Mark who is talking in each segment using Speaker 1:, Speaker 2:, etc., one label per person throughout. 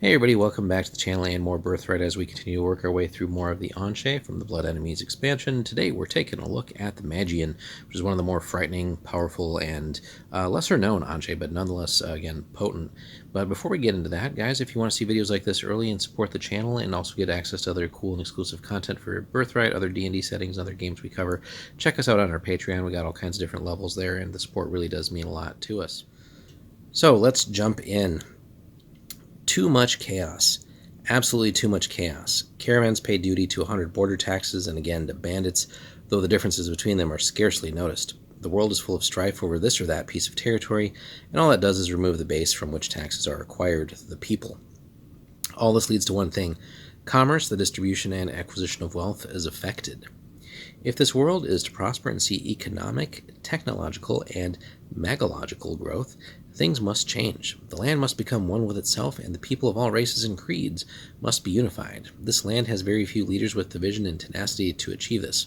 Speaker 1: Hey everybody, welcome back to the channel and more Birthright as we continue to work our way through more of the Anshe from the Blood Enemies expansion. Today we're taking a look at the Magian, which is one of the more frightening, powerful, and lesser known Anshe, but nonetheless, again, potent. But before we get into that, guys, if you want to see videos like this early and support the channel and also get access to other cool and exclusive content for Birthright, other D&D settings, other games we cover, check us out on our Patreon. We got all kinds of different levels there, and the support really does mean a lot to us. So let's jump in. Too much chaos. Absolutely too much chaos. Caravans pay duty to 100 border taxes and again to bandits, though the differences between them are scarcely noticed. The world is full of strife over this or that piece of territory, and all that does is remove the base from which taxes are acquired, the people. All this leads to one thing. Commerce, the distribution and acquisition of wealth, is affected. If this world is to prosper and see economic, technological, and magological growth, things must change. The land must become one with itself, and the people of all races and creeds must be unified. This land has very few leaders with the vision and tenacity to achieve this.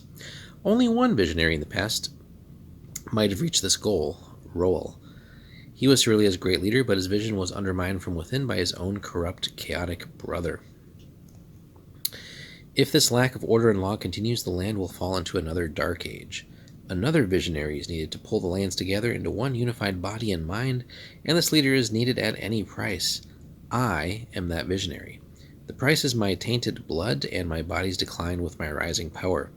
Speaker 1: Only one visionary in the past might have reached this goal, Roel. He was Cerullia's great leader, but his vision was undermined from within by his own corrupt, chaotic brother. If this lack of order and law continues, the land will fall into another dark age. Another visionary is needed to pull the lands together into one unified body and mind, and this leader is needed at any price. I am that visionary. The price is my tainted blood and my body's decline with my rising power.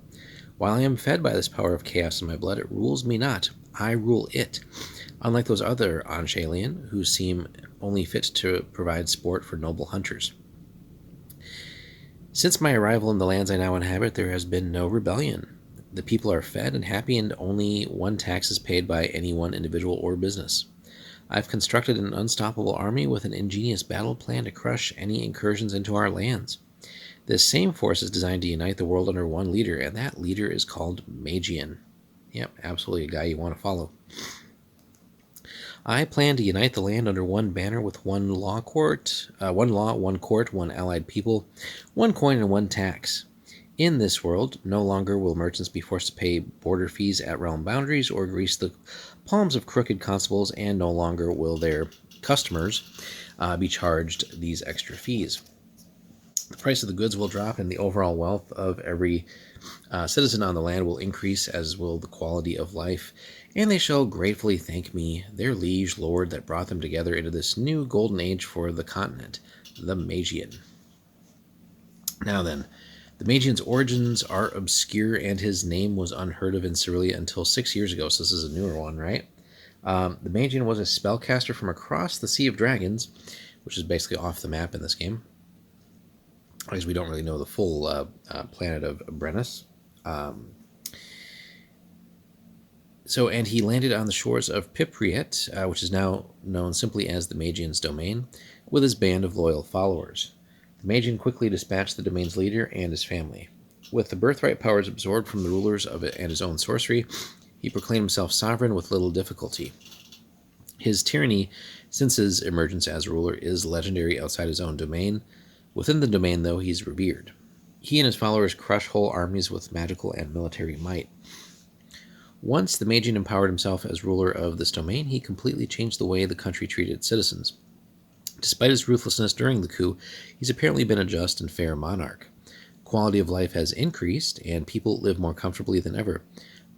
Speaker 1: While I am fed by this power of chaos in my blood, it rules me not. I rule it. Unlike those other Anshalian, who seem only fit to provide sport for noble hunters. Since my arrival in the lands I now inhabit, there has been no rebellion. The people are fed and happy, and only one tax is paid by any one individual or business. I've constructed an unstoppable army with an ingenious battle plan to crush any incursions into our lands. This same force is designed to unite the world under one leader, and that leader is called Magian. Yep, absolutely a guy you want to follow. I plan to unite the land under one banner with one law, one court, one allied people, one coin, and one tax. In this world, no longer will merchants be forced to pay border fees at realm boundaries or grease the palms of crooked constables, and no longer will their customers be charged these extra fees. The price of the goods will drop, and the overall wealth of every citizen on the land will increase, as will the quality of life, and they shall gratefully thank me, their liege lord that brought them together into this new golden age for the continent, the Magian. Now then, the Magian's origins are obscure, and his name was unheard of in Cerullia until 6 years ago, so this is a newer one, right? The Magian was a spellcaster from across the Sea of Dragons, which is basically off the map in this game, because we don't really know the full planet of Brennus. And he landed on the shores of Pipriet, which is now known simply as the Magian's domain, with his band of loyal followers. The Magian quickly dispatched the domain's leader and his family. With the birthright powers absorbed from the rulers of it and his own sorcery, he proclaimed himself sovereign with little difficulty. His tyranny, since his emergence as ruler, is legendary outside his own domain. Within the domain, though, he's revered. He and his followers crush whole armies with magical and military might. Once the Magian empowered himself as ruler of this domain, he completely changed the way the country treated its citizens. Despite his ruthlessness during the coup, he's apparently been a just and fair monarch. Quality of life has increased, and people live more comfortably than ever.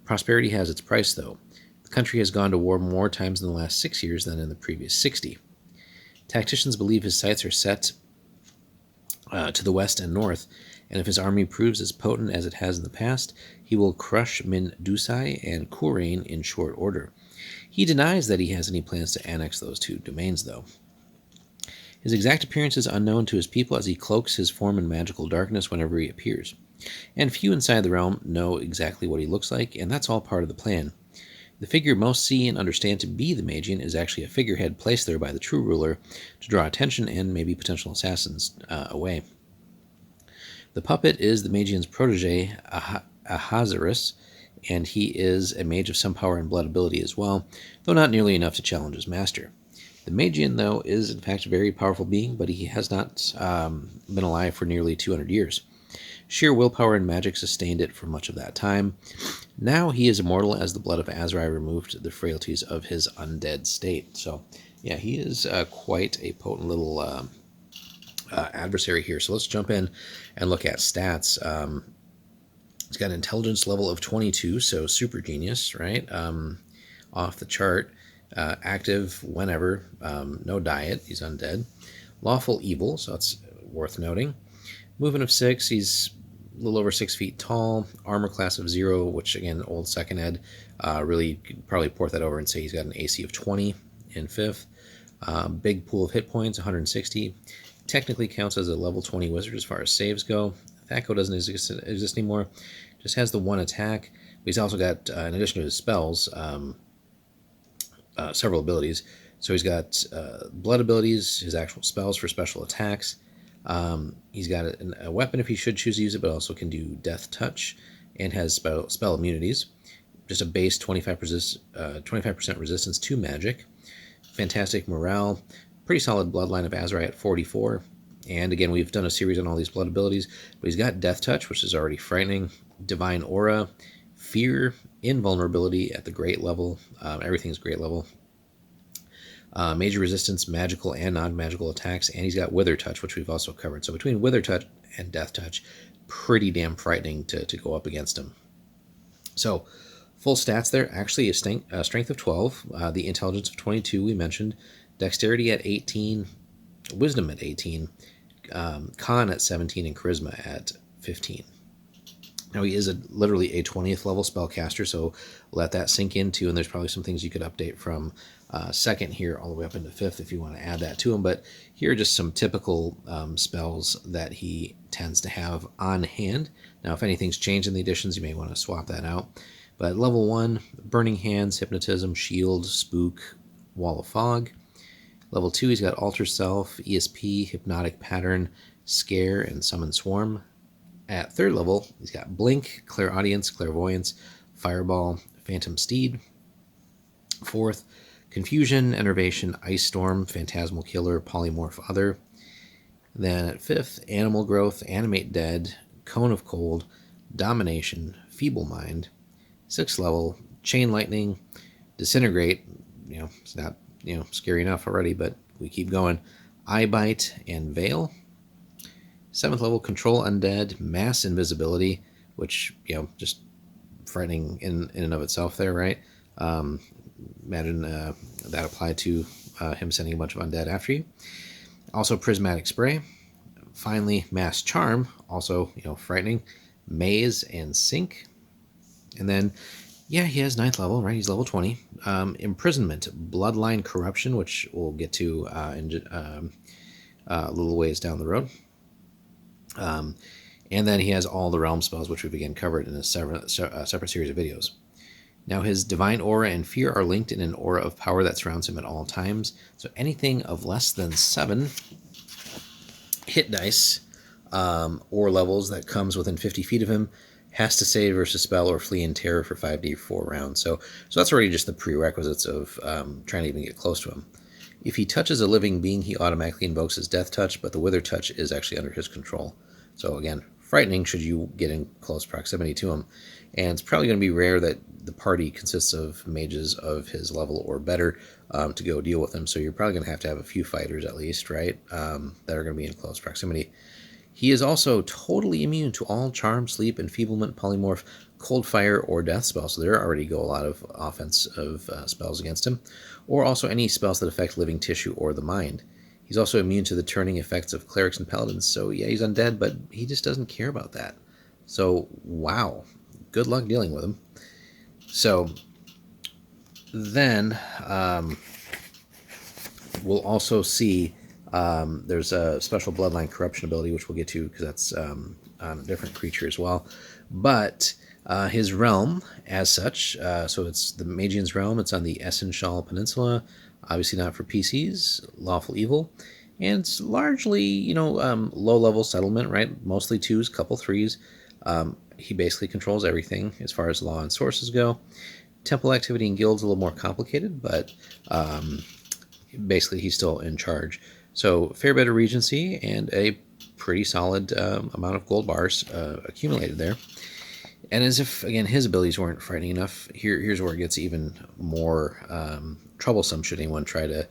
Speaker 1: Prosperity has its price, though. The country has gone to war more times in the last 6 years than in the previous 60. Tacticians believe his sights are set to the west and north, and if his army proves as potent as it has in the past, he will crush Min Dusai and Kurain in short order. He denies that he has any plans to annex those two domains, though. His exact appearance is unknown to his people, as he cloaks his form in magical darkness whenever he appears. And few inside the realm know exactly what he looks like, and that's all part of the plan. The figure most see and understand to be the Magian is actually a figurehead placed there by the true ruler to draw attention and maybe potential assassins away. The puppet is the Magian's protege, Ahasuerus, and he is a mage of some power and blood ability as well, though not nearly enough to challenge his master. The Magian, though, is in fact a very powerful being, but he has not been alive for nearly 200 years. Sheer willpower and magic sustained it for much of that time. Now he is immortal, as the blood of Azrai removed the frailties of his undead state. So, yeah, he is quite a potent little adversary here. So let's jump in and look at stats. He's got an intelligence level of 22, so super genius, right? Off the chart. Active whenever. No diet. He's undead. Lawful evil, so that's worth noting. Movement of 6. He's a little over 6 feet tall. Armor class of 0, which again, old second ed. Really could probably port that over and say he's got an AC of 20 in 5th. Big pool of hit points, 160. Technically counts as a level 20 wizard as far as saves go. Thaco doesn't exist anymore. Just has the 1 attack. But he's also got, in addition to his spells, several abilities. So he's got blood abilities, his actual spells for special attacks. He's got a weapon if he should choose to use it, but also can do death touch and has spell immunities. Just a base 25% resistance to magic. Fantastic morale. Pretty solid bloodline of Azrai at 44. And again, we've done a series on all these blood abilities, but he's got death touch, which is already frightening. Divine aura, fear, invulnerability at the great level. Everything's great level. Major resistance, magical and non-magical attacks, and he's got Wither Touch, which we've also covered. So between Wither Touch and Death Touch, pretty damn frightening to go up against him. So full stats there, actually a strength of 12, the intelligence of 22 we mentioned, dexterity at 18, wisdom at 18, con at 17, and charisma at 15. Now he is literally a 20th level spellcaster, so let that sink in too, and there's probably some things you could update from second here all the way up into 5th if you want to add that to him, but here are just some typical spells that he tends to have on hand. Now if anything's changed in the additions, you may want to swap that out. But level 1, Burning Hands, Hypnotism, Shield, Spook, Wall of Fog. Level 2, he's got Alter Self, ESP, Hypnotic Pattern, Scare, and Summon Swarm. At 3rd level, he's got Blink, Clairaudience, Clairvoyance, Fireball, Phantom Steed. 4th, Confusion, Enervation, Ice Storm, Phantasmal Killer, Polymorph Other. Then at 5th, Animal Growth, Animate Dead, Cone of Cold, Domination, Feeble Mind. 6th level, Chain Lightning, Disintegrate. It's not scary enough already, but we keep going. Eye Bite and Veil. 7th level, Control Undead, Mass Invisibility, which, just frightening in and of itself there, right? Imagine that applied to him sending a bunch of undead after you. Also, Prismatic Spray. Finally, Mass Charm, also, frightening. Maze and Sync. And then, he has 9th level, right? He's level 20. Imprisonment, Bloodline Corruption, which we'll get to in a little ways down the road. And then he has all the realm spells, which we've again covered in a separate series of videos. Now his Divine Aura and Fear are linked in an aura of power that surrounds him at all times. So anything of less than 7 hit dice or levels that comes within 50 feet of him has to save versus spell or flee in terror for 5d4 rounds. So that's already just the prerequisites of trying to even get close to him. If he touches a living being, he automatically invokes his Death Touch, but the Wither Touch is actually under his control. So again, frightening should you get in close proximity to him. And it's probably going to be rare that the party consists of mages of his level or better to go deal with him. So you're probably going to have a few fighters at least, right, that are going to be in close proximity. He is also totally immune to all charm, sleep, enfeeblement, polymorph, cold fire, or death spells. So there already go a lot of offensive spells against him. Or also any spells that affect living tissue or the mind. He's also immune to the turning effects of clerics and paladins. So yeah, he's undead, but he just doesn't care about that. So wow, good luck dealing with him. So then we'll also see there's a special bloodline corruption ability, which we'll get to because that's on a different creature as well. But his realm, as such, so it's the Magian's realm. It's on the Essenschal Peninsula. Obviously not for PCs, lawful evil. And it's largely, low-level settlement, right? Mostly 2s, couple 3s. He basically controls everything as far as law and sources go. Temple activity and guilds a little more complicated, but basically he's still in charge. So fair bit of regency and a pretty solid amount of gold bars accumulated there. And as if, again, his abilities weren't frightening enough, here's where it gets even more troublesome should anyone try to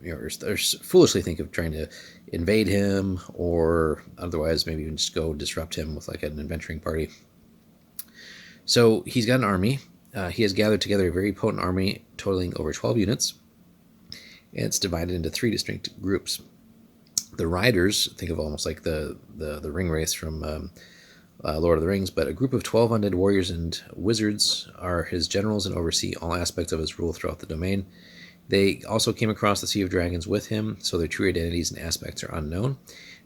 Speaker 1: or foolishly think of trying to invade him, or otherwise maybe even just go disrupt him with like an adventuring party. So he's got an army. He has gathered together a very potent army totaling over 12 units. And it's divided into 3 distinct groups. The Riders, think of almost like the ring wraiths from Lord of the Rings, but a group of 12 undead warriors and wizards are his generals and oversee all aspects of his rule throughout the domain. They also came across the Sea of Dragons with him, so their true identities and aspects are unknown.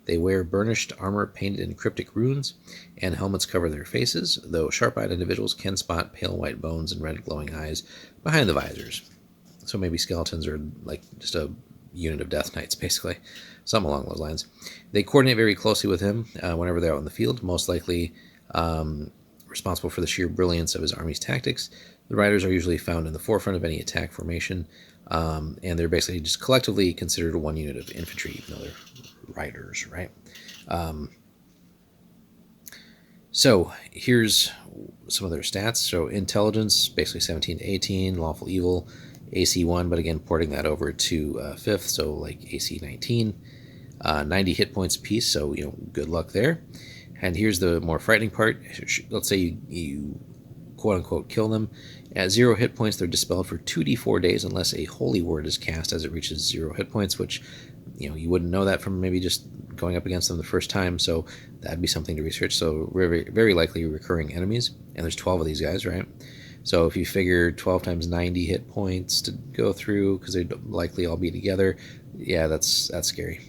Speaker 1: They wear burnished armor painted in cryptic runes, and helmets cover their faces, though sharp-eyed individuals can spot pale white bones and red glowing eyes behind the visors. So maybe skeletons are like just a unit of Death Knights, basically. Something along those lines. They coordinate very closely with him whenever they're out in the field, most likely responsible for the sheer brilliance of his army's tactics. The Riders are usually found in the forefront of any attack formation, and they're basically just collectively considered one unit of infantry, even though they're Riders, right? So here's some of their stats. So intelligence, basically 17 to 18, lawful evil, AC 1, but again, porting that over to 5th, so like AC 19, 90 hit points apiece, so, good luck there. And here's the more frightening part. Let's say you quote-unquote kill them. At 0 hit points, they're dispelled for 2d4 days unless a holy word is cast as it reaches 0 hit points, which, you wouldn't know that from maybe just going up against them the first time, so that'd be something to research. So very, very likely recurring enemies, and there's 12 of these guys, right? So if you figure 12 times 90 hit points to go through, because they'd likely all be together, yeah, that's scary.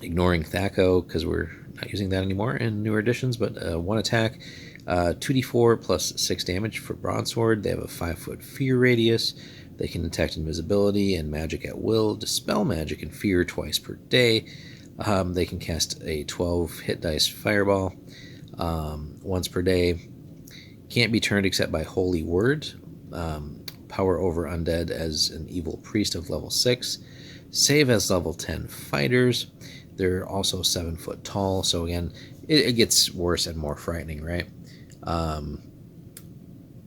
Speaker 1: Ignoring Thaco, because we're not using that anymore in newer editions, but 1 attack, 2d4 plus 6 damage for Broadsword. They have a 5-foot fear radius. They can detect invisibility and magic at will, dispel magic and fear twice per day. They can cast a 12 hit dice fireball once per day. Can't be turned except by holy word. Power over undead as an evil priest of level 6. Save as level 10 fighters. They're also 7 foot tall, so again, it gets worse and more frightening, right?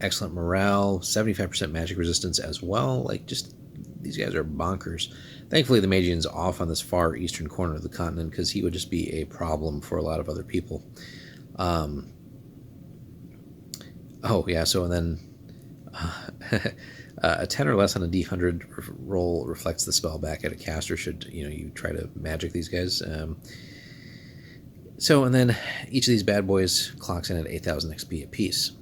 Speaker 1: Excellent morale, 75% magic resistance as well. Like, just, these guys are bonkers. Thankfully, the Magian's off on this far eastern corner of the continent, because he would just be a problem for a lot of other people. Oh, yeah, so and then a 10 or less on a D100 roll reflects the spell back at a caster should, you try to magic these guys. So, and then each of these bad boys clocks in at 8,000 XP apiece.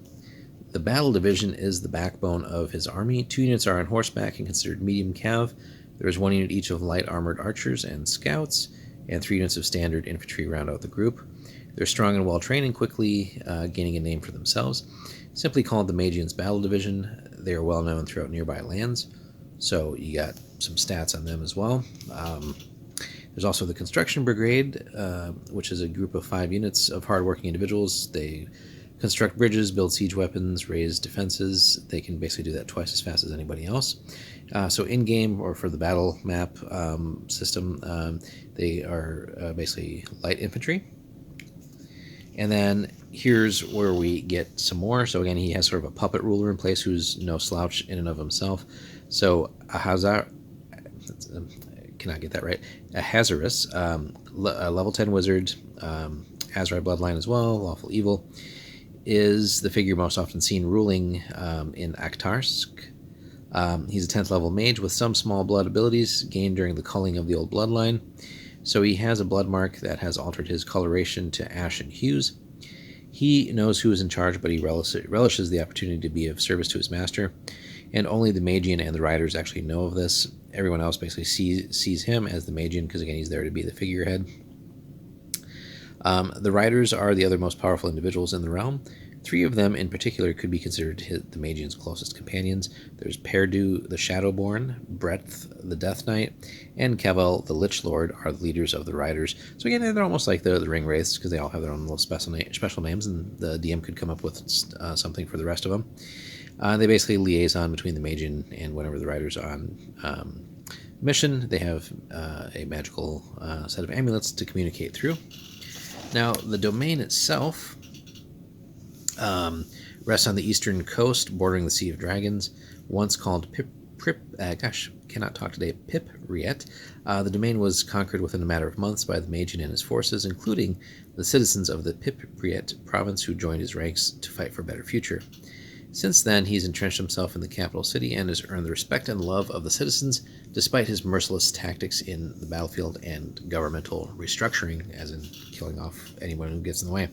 Speaker 1: The battle division is the backbone of his army. 2 units are on horseback and considered medium cav. There is 1 unit each of light armored archers and scouts, and 3 units of standard infantry round out the group. They're strong and well trained and quickly gaining a name for themselves. Simply called the Magian's Battle Division, they are well known throughout nearby lands, so you got some stats on them as well. There's also the Construction Brigade, which is a group of 5 units of hardworking individuals. They construct bridges, build siege weapons, raise defenses. They can basically do that twice as fast as anybody else. So in-game, or for the battle map system, they are basically light infantry. And then here's where we get some more. So again, he has sort of a puppet ruler in place who's no slouch in and of himself. So cannot get that right. Ahasuerus, a level 10 wizard, Azrai bloodline as well, lawful evil, is the figure most often seen ruling in Akhtarsk. He's a 10th level mage with some small blood abilities gained during the culling of the old bloodline. So he has a blood mark that has altered his coloration to ashen hues. He knows who is in charge, but he relishes the opportunity to be of service to his master. And only the Magian and the Riders actually know of this. Everyone else basically sees him as the Magian, because again, he's there to be the figurehead. The Riders are the other most powerful individuals in the realm. 3 of them in particular could be considered the Magian's closest companions. There's Perdu the Shadowborn, Breadth the Death Knight, and Cavell the Lich Lord are the leaders of the Riders. So again, they're almost like the Ring Wraiths, because they all have their own little special names, and the DM could come up with something for the rest of them. They basically liaison between the Magian and whenever the Riders are on mission. They have a magical set of amulets to communicate through. Now, the domain itself rests on the eastern coast, bordering the Sea of Dragons, once called cannot talk today, Pirithous. The domain was conquered within a matter of months by the Magian and his forces, including the citizens of the Pirithous province who joined his ranks to fight for a better future. Since then, he's entrenched himself in the capital city and has earned the respect and love of the citizens, despite his merciless tactics in the battlefield and governmental restructuring, as in killing off anyone who gets in the way.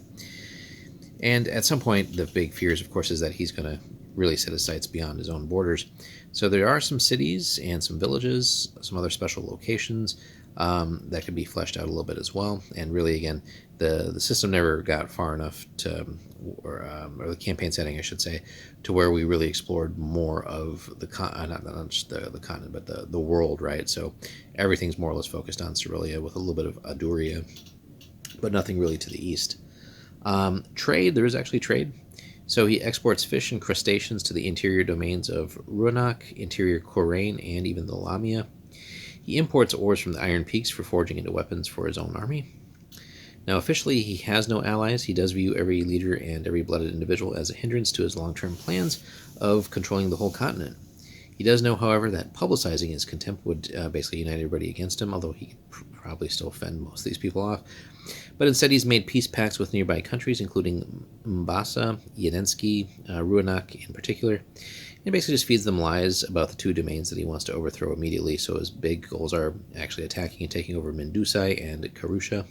Speaker 1: And at some point, the big fears, of course, is that he's going to really set his sights beyond his own borders. So there are some cities and some villages, some other special locations that could be fleshed out a little bit as well. And really, again, the system never got far enough to, or the campaign setting, I should say, to where we really explored more of the not just the continent, but the world, right? So everything's more or less focused on Cerealia with a little bit of Aduria, but nothing really to the east. Trade, there is actually trade. So he exports fish and crustaceans to the interior domains of Ruanok, interior Corraine, and even the Lamia. He imports ores from the Iron Peaks for forging into weapons for his own army. Now, officially, he has no allies. He does view every leader and every blooded individual as a hindrance to his long-term plans of controlling the whole continent. He does know, however, that publicizing his contempt would basically unite everybody against him, although he could probably still fend most of these people off. But instead, he's made peace pacts with nearby countries, including Mbasa, Yedensky, Ruanok in particular, and basically just feeds them lies about the two domains that he wants to overthrow immediately. So his big goals are actually attacking and taking over Mindusai and Karusha.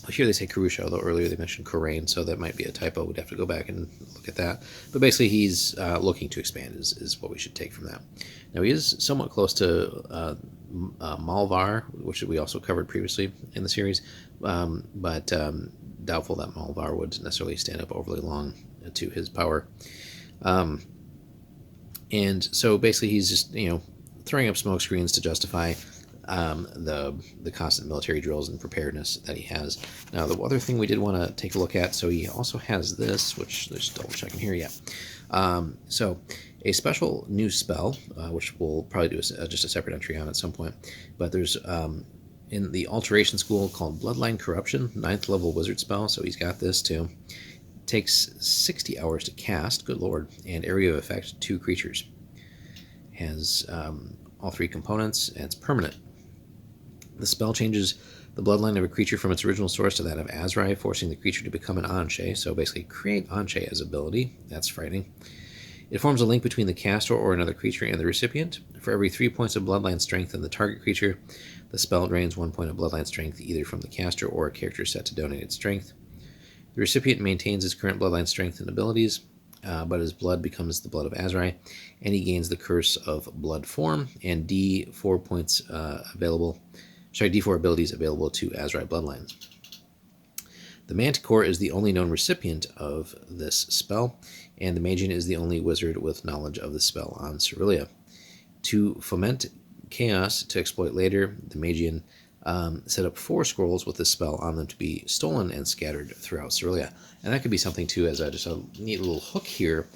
Speaker 1: Here they say Karusha, although earlier they mentioned Corraine, so that might be a typo. We'd have to go back and look at that. But basically, he's looking to expand, is what we should take from that. Now, he is somewhat close to Malvar, which we also covered previously in the series, but doubtful that Malvar would necessarily stand up overly long to his power. And so basically, he's just throwing up smoke screens to justify the constant military drills and preparedness that he has. Now, the other thing we did want to take a look at, so he also has this, which there's double checking here, so a special new spell, which we'll probably do just a separate entry on at some point, but there's in the Alteration School called Bloodline Corruption, 9th level wizard spell, so he's got this too. It takes 60 hours to cast, good lord, and area of effect 2 creatures. Has all 3 components, and it's permanent. The spell changes the bloodline of a creature from its original source to that of Azrai, forcing the creature to become an Anshe, so basically create Anshe as ability. That's frightening. It forms a link between the caster or another creature and the recipient. For every 3 points of bloodline strength in the target creature, the spell drains 1 point of bloodline strength either from the caster or a character set to donate its strength. The recipient maintains his current bloodline strength and abilities, but his blood becomes the blood of Azrai, and he gains the Curse of Blood Form and D4 points D4 abilities available to Azrai bloodlines. The Manticore is the only known recipient of this spell, and the Magian is the only wizard with knowledge of the spell on Cerealia. To foment chaos to exploit later, the Magian set up 4 scrolls with this spell on them to be stolen and scattered throughout Cerealia. And that could be something, too, as just a neat little hook here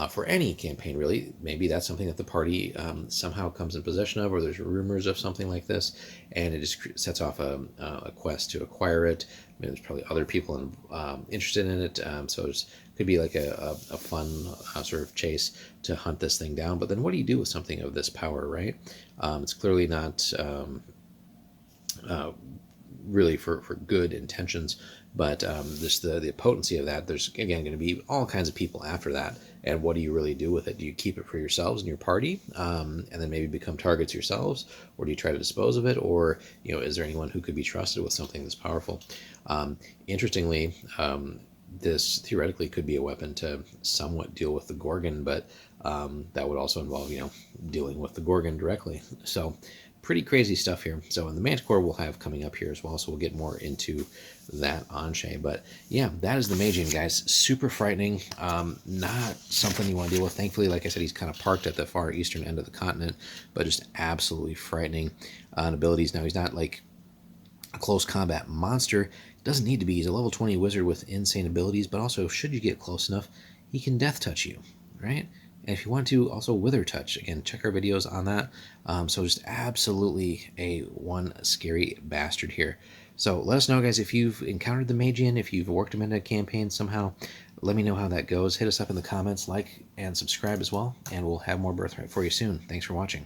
Speaker 1: for any campaign, really. Maybe that's something that the party somehow comes in possession of, or there's rumors of something like this, and it just sets off a quest to acquire it. I mean, there's probably other people interested in it, so it could be like a fun sort of chase to hunt this thing down. But then what do you do with something of this power, right? It's clearly not really for good intentions, but just the potency of that, there's again going to be all kinds of people after that, and what do you really do with it? Do you keep it for yourselves and your party, and then maybe become targets yourselves, or do you try to dispose of it, or is there anyone who could be trusted with something this powerful? Interestingly, this theoretically could be a weapon to somewhat deal with the Gorgon, but that would also involve dealing with the Gorgon directly. So pretty crazy stuff here. So in the Manticore we'll have coming up here as well, so we'll get more into that Anshe. But yeah, that is the Magian, guys. Super frightening. Not something you want to deal with. Thankfully, like I said, he's kind of parked at the far eastern end of the continent, but just absolutely frightening abilities. Now, he's not like a close combat monster. Doesn't need to be. He's a level 20 wizard with insane abilities, but also, should you get close enough, he can death touch you, right? And if you want to, also wither touch. Again, check our videos on that. So just absolutely one scary bastard here. So let us know, guys, if you've encountered the Magian, if you've worked him into a campaign somehow. Let me know how that goes. Hit us up in the comments, like and subscribe as well, and we'll have more Birthright for you soon. Thanks for watching.